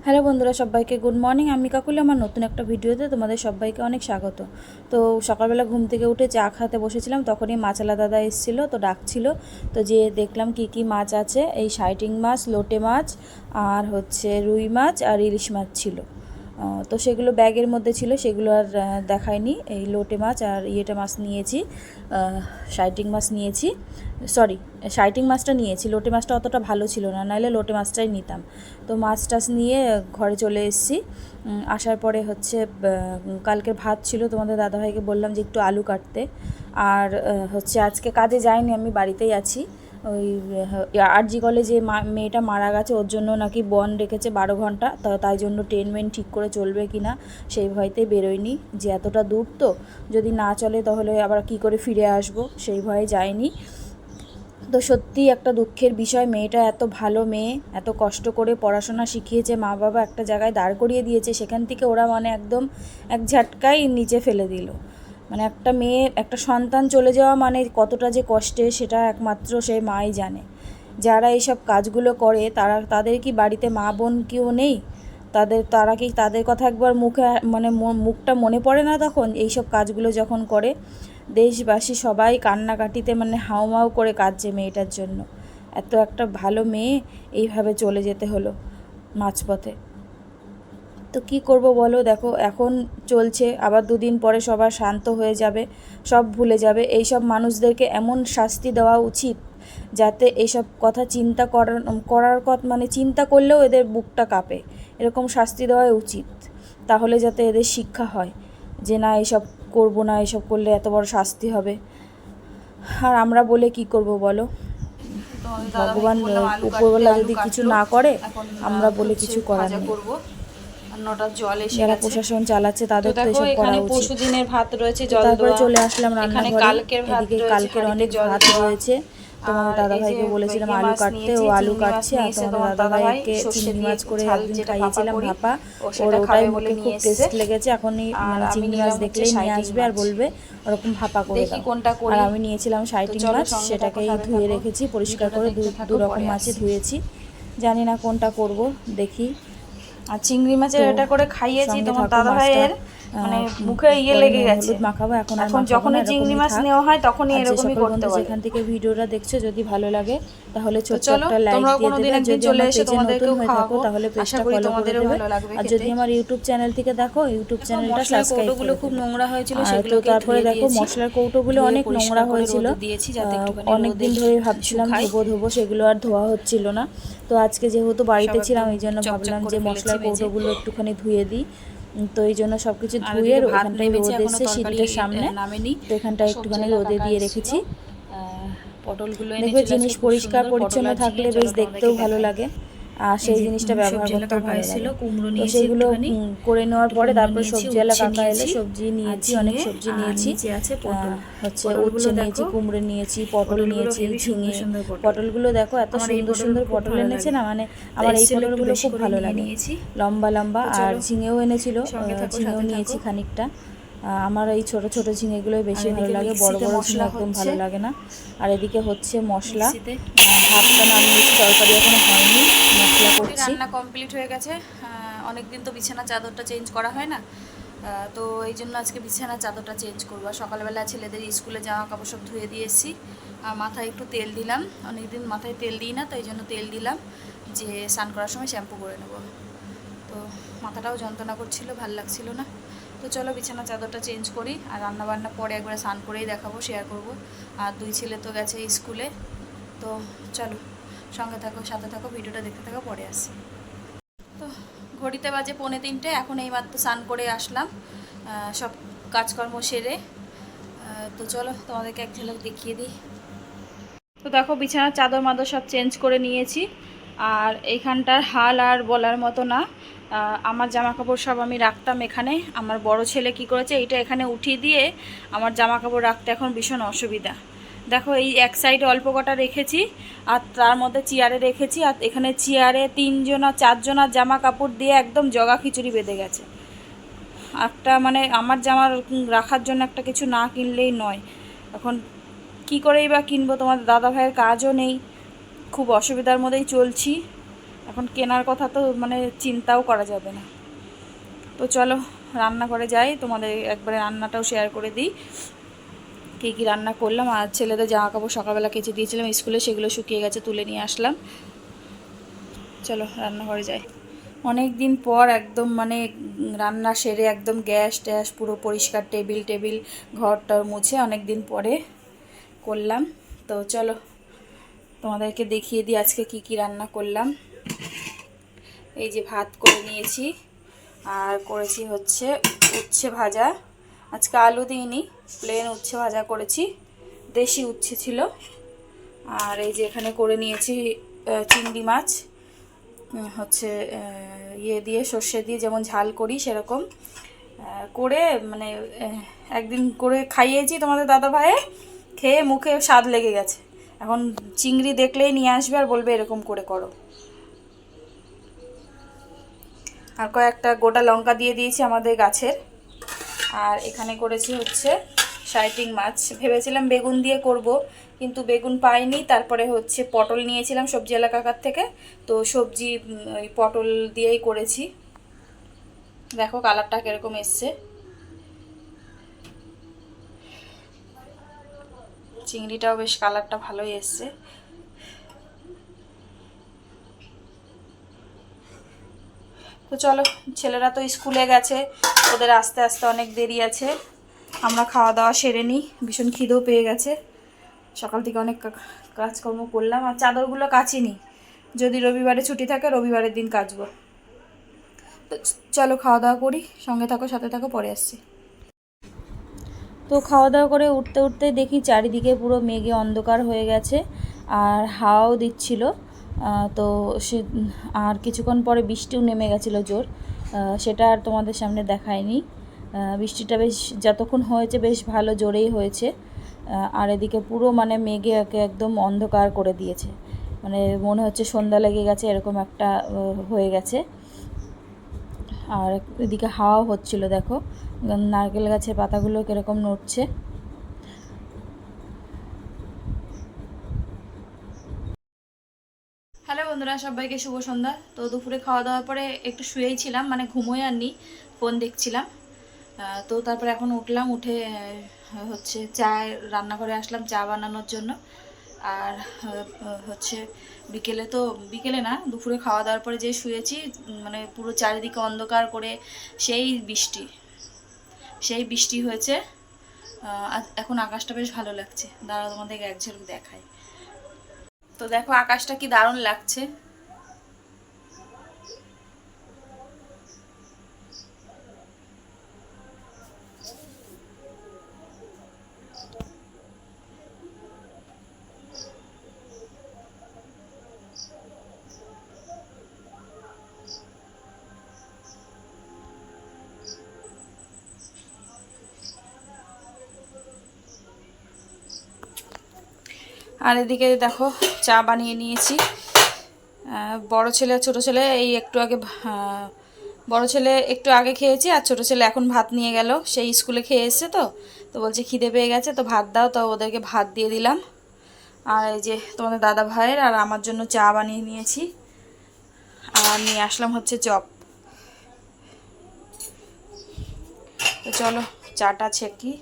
Hello বন্ধুরা, সবাইকে good morning. আমি কাকুলি, আমার নতুন একটা ভিডিওতে তোমাদের সবাইকে অনেক স্বাগত। তো সকালবেলা ঘুম থেকে উঠে চা খাতে বসেছিলাম, তখনই মাছালা দাদা এসেছিলো, তো ডাকছিল। তো যে দেখলাম কি কি মাছ আছে, এই শাইটিং মাছ, লোটে মাছ, আর হচ্ছে রুই মাছ আর ইলিশ মাছ ছিল। তো সেগুলো ব্যাগের মধ্যে ছিল, সেগুলো আর দেখায়নি। এই লোটে মাছ আর ইয়েটা মাছ নিয়েছি, শাইটিং মাছ নিয়েছি, সরি শাইটিং মাছটা নিয়েছি। লোটে মাছটা অতটা ভালো ছিল না, নাহলে লোটে মাছটাই নিতাম। তো মাছ টাছ নিয়ে ঘরে চলে এসেছি। আসার পরে হচ্ছে কালকের ভাত ছিল, তোমাদের দাদাভাইকে বললাম যে একটু আলু কাটতে। আর হচ্ছে আজকে কাজে যাইনি, আমি বাড়িতেই আছি। ওই আরজি কলেজে মেয়েটা মারা গেছে, ওর জন্য নাকি বন রেখেছে 12 ঘন্টা, তাই জন্য ট্রেন মেন ঠিক করে চলবে কি না সেই ভয়তেই বেরোয়নি, যে এতটা দূর তো যদি না চলে তাহলে আবার কি করে ফিরে আসবো, সেই ভয়ে যায়নি। তো সত্যি একটা দুঃখের বিষয়, মেয়েটা এত ভালো মেয়ে, এত কষ্ট করে পড়াশোনা শিখিয়েছে, মা বাবা একটা জায়গায় দাঁড় করিয়ে দিয়েছে, সেখান থেকে ওরা মানে একদম এক ঝাটকাই নিচে ফেলে দিল। মানে একটা মেয়ে, একটা সন্তান চলে যাওয়া মানে কতটা যে কষ্টে, সেটা একমাত্র সে মাই জানে। যারা এইসব কাজগুলো করে তাদের কি বাড়িতে মা বোন কেউ নেই? তারা কি তাদের কথা একবার মানে মুখটা মনে পড়ে না তখন এইসব কাজগুলো যখন করে? দেশবাসী সবাই কান্নাকাটিতে মানে হাউমাউ করে কাঁদছে মেয়েটার জন্য। এত একটা ভালো মেয়ে এইভাবে চলে যেতে হলো মাঝপথে। তো কি করব বলো, দেখো এখন চলছে, আবার দুদিন পরে সবার শান্ত হয়ে যাবে, সব ভুলে যাবে। এইসব মানুষদেরকে এমন শাস্তি দেওয়া উচিত যাতে এইসব কথা করার কথা মানে চিন্তা করলেও এদের বুকটা কাঁপে, এরকম শাস্তি দেওয়াই উচিত। তাহলে যাতে এদের শিক্ষা হয় যে না, এইসব করবো না, এসব করলে এত বড় শাস্তি হবে। আর আমরা বলে কি করব বলো, ভগবান উপরওয়ালা যদি কিছু না করে, আমরা বলে কিছু করার নেই। নটার জল এসে যারা প্রশাসন চালাচ্ছে তাদের তো এসব করা উচিত। পরশুদিনের ভাত রয়েছে, জল তারপরে দেওয়া। চলে আসলাম রান্নাঘরে। কালকের ভাত এদিকে রয়েছে, কালকের অনেক ভাত রয়েছে। তোমাদের দাদাভাইকে বলেছিলাম আলু কাটতে, ও আলু কাটছে। আর তোমাদের দাদাভাইকে চিংড়ি মাছ করে একদিন খাইয়েছিলাম ভাপা, ওর ওটাই মুখে খুব টেস্ট লেগেছে। এখনই মানে চিংড়ি মাছ দেখলেই নিয়ে আসবে আর বলবে ওরকম ভাপা করে দাও। আর আমি নিয়েছিলাম শাইটিং মাছ, সেটাকেই ধুয়ে রেখেছি পরিষ্কার করে, দু রকম মাছই ধুয়েছি। জানি না কোনটা করব, দেখি। আর চিংড়ি মাছের এটা করে খাইয়েছি তোমার দাদাভাইয়ের, মানে মুখে লেগে গেছে। হলুদ মাখাবো এখন যখনই চিংড়ি মাছ নেওয়া হয় তখনই এরকমই করতে বলে। যেখান থেকে ভিডিওটা দেখছো যদি ভালো লাগে তাহলে ছোট্ট চলো, একটা লাইক তোমরা দিয়ে কোনোদিন দেবে। একদিন যদি চলে আমার এসে পেজে তোমাদেরকেও নতুন হয়ে থাকো খাওয়াবো, তাহলে পেজটা ফলো করে তোমাদেরও দেবে। ভালো লাগবে আর খেতে। যদি আমার ইউটিউব চ্যানেল থেকে দেখো, ইউটিউব চ্যানেলটা সাবস্ক্রাইব করে খুব নোংরা হয়েছিল, তো সেগুলো তারপরে দেখো মশলার কৌটোগুলো অনেক নোংরা হয়েছিল, অনেক দিন ধরে ভাবছিলাম ধোবো, সেগুলো আর ধোয়া হচ্ছিল না। তো আজকে যেহেতু বাড়িতে ছিলাম, এই জন্য ভাবলাম যে মশলার কৌটোগুলো একটুখানি ধুয়ে দিই। তো এই জন্য সব কিছু ধুয়ে ওখানটায় রোদ এসে সিঁড়িটার সামনে, তো এখানটায় একটুখানি রোদে দিয়ে রেখেছি। পটলগুলো দেখবে জিনিস পরিষ্কার পরিচ্ছন্ন থাকলে বেশ দেখতেও ভালো লাগে, আর সেই জিনিসটা ব্যবহার করতেও ভালো লাগে। তো সেইগুলো করে নেওয়ার পরে তারপর সবজিওয়ালা কাকা এলে, সবজি নিয়েছি, অনেক সবজি নিয়েছি। হচ্ছে উচ্ছে নিয়েছি, কুমড়ো নিয়েছি, পটল নিয়েছি, ঝিঙে। পটলগুলো দেখো এত সুন্দর সুন্দর পটল এনেছে না, মানে আমার এই পটলগুলো খুব ভালো লাগে, লম্বা লম্বা। আর ঝিঙেও এনেছিল, ঝিঙেও নিয়েছি খানিকটা। আমার এই ছোট ছোট ঝিঙেগুলোই বেশি ভালো লাগে, বড় বড় ঝিঙে একদম ভালো লাগে না। আর এদিকে হচ্ছে মশলা, ভাতটা নামিয়েছি, তরকারি এখনো হয়নি, মশলা করছি। রান্না কমপ্লিট হয়ে গেছে। অনেকদিন তো বিছানা চাদরটা চেঞ্জ করা হয় না, তো এই জন্য আজকে বিছানা চাদরটা চেঞ্জ করবো। সকালবেলা ছেলেদের স্কুলে জামা কাপড় সব ধুয়ে দিয়ে এসেছি, আর মাথায় একটু তেল দিলাম। অনেকদিন মাথায় তেল দিই না, তো এই জন্য তেল দিলাম যে স্নান করার সময় শ্যাম্পু করে নেবো। তো মাথাটাও যন্ত্রণা করছিল, ভাল লাগছিল না। তো চলো বিছানা চাদরটা চেঞ্জ করি, আর রান্নাবান্না পরে একবার স্নান করেই দেখাবো, শেয়ার করব। আর দুই ছেলে তো গেছে স্কুলে। তো চলো, সঙ্গে থাকো, সাথে থাকো, ভিডিওটা দেখতে থাকো, পরে আসি। তো ঘড়িতে বাজে 2:45, এখন এইমাত্র স্নান করে আসলাম, সব কাজকর্ম সেরে। তো চলো তোমাদেরকে এক ঝলক দেখিয়ে দিই। তো দেখো বিছানার চাদর মাদর সব চেঞ্জ করে নিয়েছি, আর এইখানটার হাল আর বলার মতো না। আমার জামা কাপড় সব আমি রাখতাম এখানে, আমার বড় ছেলে কি করেছে, এইটা এখানে উঠিয়ে দিয়ে আমার জামা কাপড় রাখতে এখন ভীষণ অসুবিধা। দেখো এই এক সাইডে অল্প কটা রেখেছি, আর তার মধ্যে চেয়ারে রেখেছি, আর এখানে চেয়ারে 3-4জনার জামা কাপড় দিয়ে একদম জগা খিচুড়ি বেঁধে গেছে। একটা মানে আমার জামার রাখার জন্য একটা কিছু না কিনলেই নয়। এখন কি করেই বা কিনবো, তোমার দাদা ভাইয়ের কাজও নেই, খুব অসুবিধার মধ্যেই চলছি। এখন কেনার কথা তো মানে চিন্তাও করা যাবে না। তো চলো রান্না করে যাই, তোমাদের একবারে রান্নাটাও শেয়ার করে দিই কী কী রান্না করলাম। আর ছেলেদের জামা কাপড় সকালবেলা কেচে দিয়েছিলাম স্কুলে, সেগুলো শুকিয়ে গেছে, তুলে নিয়ে আসলাম। চলো রান্না করে যাই। অনেক দিন পর একদম মানে রান্না সেরে একদম গ্যাস ট্যাস পুরো পরিষ্কার, টেবিল ঘরটা মুছে অনেক দিন পরে করলাম। তো চলো তোমাদেরকে দেখিয়ে দিই আজকে কি কি রান্না করলাম। এই যে ভাত করে নিয়েছি, আর করেছি হচ্ছে উচ্ছে ভাজা। আজকে আলু দিইনি, প্লেন উচ্ছে ভাজা করেছি, দেশি উচ্ছে ছিল। আর এই যে এখানে করে নিয়েছি চিংড়ি মাছ, হচ্ছে ইয়ে দিয়ে সর্ষে দিয়ে যেমন ঝাল করি সেরকম করে, মানে একদিন করে খাইয়েছি তোমাদের দাদা ভাইয়ে, খেয়ে মুখে স্বাদ লেগে গেছে। এখন চিংড়ি দেখলেই নিয়ে আসবে আর বলবে এরকম করে করো। আর কয়েকটা গোটা লঙ্কা দিয়ে দিয়েছি আমাদের গাছের। আর এখানে করেছি হচ্ছে শাইটিং মাছ। ভেবেছিলাম বেগুন দিয়ে করব, কিন্তু বেগুন পাইনি। তারপরে হচ্ছে পটল নিয়েছিলাম সবজি এলাকার থেকে, তো সবজি ওই পটল দিয়েই করেছি। দেখো কালারটা কীরকম এসছে। চিংড়িটাও বেশ কালারটা ভালোই এসছে। তো চলো, ছেলেরা তো স্কুলে গেছে, ওদের আস্তে আস্তে অনেক দেরি আছে। আমরা খাওয়া দাওয়া সেরে নিই, ভীষণ খিদেও পেয়ে গেছে। সকাল থেকে অনেক কাজকর্ম করলাম, আর চাদরগুলো কাচিনি। যদি রবিবারে ছুটি থাকে রবিবারের দিন কাচবো। তো চলো খাওয়া দাওয়া করি, সঙ্গে থাকো সাথে থাকো, পরে আসছি। তো খাওয়া দাওয়া করে উঠতে উঠতে দেখি চারিদিকে পুরো মেঘে অন্ধকার হয়ে গেছে, আর হাওয়াও দিচ্ছিল। তো সে আর কিছুক্ষণ পরে বৃষ্টিও নেমে গেছিলো জোর, সেটা আর তোমাদের সামনে দেখায়নি। বৃষ্টিটা বেশ যতক্ষণ হয়েছে বেশ ভালো জোরেই হয়েছে। আর এদিকে পুরো মানে মেঘে একদম অন্ধকার করে দিয়েছে, মানে মনে হচ্ছে সন্ধ্যা লেগে গেছে এরকম একটা হয়ে গেছে। আর এদিকে হাওয়াও হচ্ছিল, দেখো নারকেল গাছের পাতাগুলো কীরকম নড়ছে। হ্যালো বন্ধুরা, সবাইকে শুভ সন্ধ্যা। তো দুপুরে খাওয়া দাওয়ার পরে একটু শুয়েই ছিলাম, মানে ঘুমোই আননি, ফোন দেখছিলাম। তো তারপরে এখন উঠলাম, উঠে হচ্ছে চা রান্নাঘরে আসলাম চা বানানোর জন্য। আর হচ্ছে বিকেলে না, দুপুরে খাওয়া দাওয়ার পরে যে শুয়েছি, মানে পুরো চারিদিকে অন্ধকার করে সেই বৃষ্টি হয়েছে। এখন আকাশটা বেশ ভালো লাগছে, দাঁড়াও তোমাদের এক ঝলক দেখায়। তো দেখো আকাশটা কি দারুণ লাগছে। আর এদিকে দেখো চা বানিয়ে নিয়েছি। বড় ছেলে আর ছোটো ছেলে এই একটু আগে, বড় ছেলে একটু আগে খেয়েছি, আর ছোটো ছেলে এখন ভাত নিয়ে গেল, সেই স্কুলে খেয়ে এসছে। তো বলছে খিদে পেয়ে গেছে, তো ভাত দাও, তো ওদেরকে ভাত দিয়ে দিলাম। আর এই যে তোমাদের দাদা ভাইয়ের আর আমার জন্য চা বানিয়ে নিয়েছি, আর নিয়ে আসলাম হচ্ছে চপ। তো চলো চাটা ছেঁকি।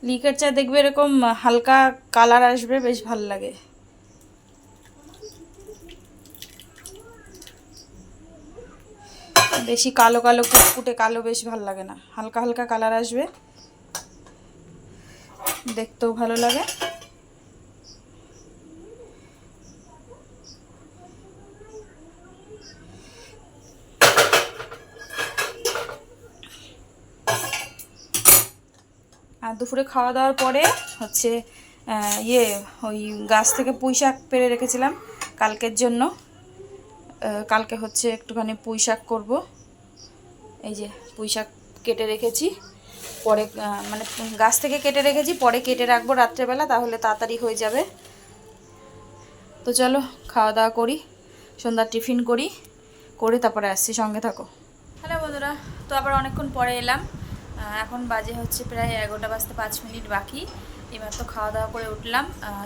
লিকার চা দেখবে এরকম হালকা কালার আসবে, বেশ ভালো লাগে। বেশি কালো কালো কুটকুটে কালো বেশ ভালো লাগে না, হালকা হালকা কালার আসবে, দেখতেও ভালো লাগে। আর দুপুরে খাওয়া দাওয়ার পরে হচ্ছে ওই গাছ থেকে পুঁই শাক পেড়ে রেখেছিলাম কালকের জন্য। কালকে হচ্ছে একটুখানি পুঁই শাক করবো। এই যে পুঁই শাক কেটে রেখেছি, পরে মানে গাছ থেকে কেটে রেখেছি, পরে কেটে রাখবো রাত্রেবেলা, তাহলে তাড়াতাড়ি হয়ে যাবে। তো চলো খাওয়া দাওয়া করি, সন্ধ্যার টিফিন করি, করে তারপরে আসছি, সঙ্গে থাকো। হ্যালো বন্ধুরা, তো আবার অনেকক্ষণ পরে এলাম। এখন বাজে হচ্ছে প্রায় 11টা বাজতে 5 মিনিট বাকি। এবার তো খাওয়া দাওয়া করে উঠলাম।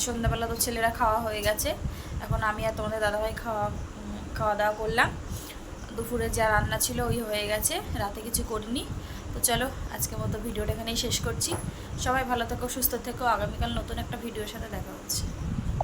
সন্ধ্যাবেলা তো ছেলেরা খাওয়া হয়ে গেছে, এখন আমি আর তোমাদের দাদাভাই খাওয়া দাওয়া করলাম। দুপুরে যা রান্না ছিল ওই হয়ে গেছে, রাতে কিছু করিনি। তো চলো আজকের মতো ভিডিওটা এখানেই শেষ করছি। সবাই ভালো থেকো, সুস্থ থেকো, আগামীকাল নতুন একটা ভিডিওর সাথে দেখা হচ্ছে।